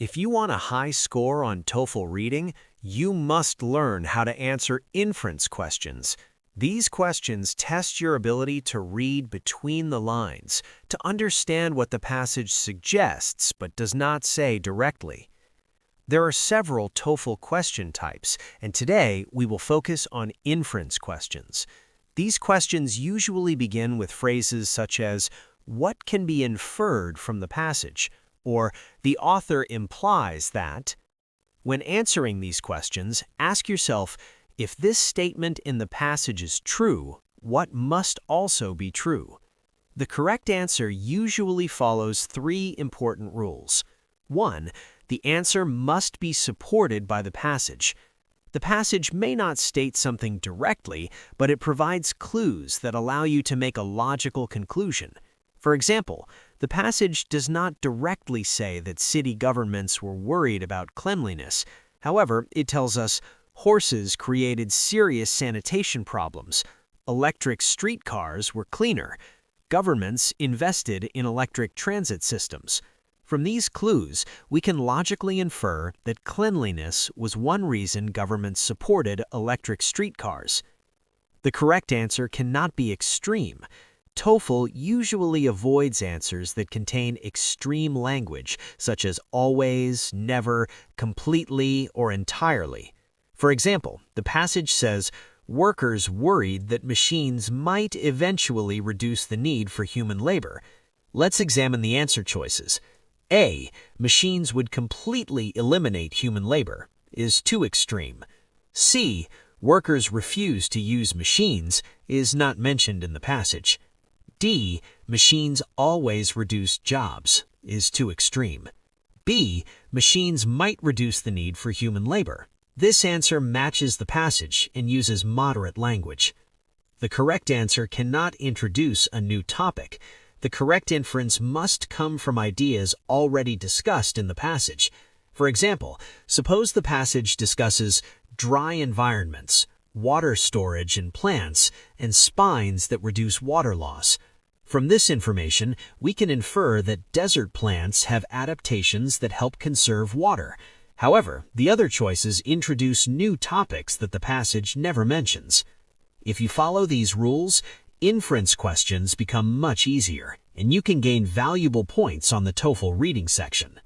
If you want a high score on TOEFL reading, you must learn how to answer inference questions. These questions test your ability to read between the lines, to understand what the passage suggests but does not say directly. There are several TOEFL question types, and today we will focus on inference questions. These questions usually begin with phrases such as, "What can be inferred from the passage?" or "The author implies that." When answering these questions, ask yourself, if this statement in the passage is true, what must also be true? The correct answer usually follows three important rules. 1. The answer must be supported by the passage. The passage may not state something directly, but it provides clues that allow you to make a logical conclusion. For example, the passage does not directly say that city governments were worried about cleanliness. However, it tells us horses created serious sanitation problems, electric streetcars were cleaner, governments invested in electric transit systems. From these clues, we can logically infer that cleanliness was one reason governments supported electric streetcars. The correct answer cannot be extreme. TOEFL usually avoids answers that contain extreme language, such as always, never, completely, or entirely. For example, the passage says, "Workers worried that machines might eventually reduce the need for human labor." Let's examine the answer choices. A. Machines would completely eliminate human labor is too extreme. C. Workers refuse to use machines is not mentioned in the passage. D. Machines always reduce jobs is too extreme. B. Machines might reduce the need for human labor. This answer matches the passage and uses moderate language. The correct answer cannot introduce a new topic. The correct inference must come from ideas already discussed in the passage. For example, suppose the passage discusses dry environments, water storage in plants, and spines that reduce water loss. From this information, we can infer that desert plants have adaptations that help conserve water. However, the other choices introduce new topics that the passage never mentions. If you follow these rules, inference questions become much easier, and you can gain valuable points on the TOEFL reading section.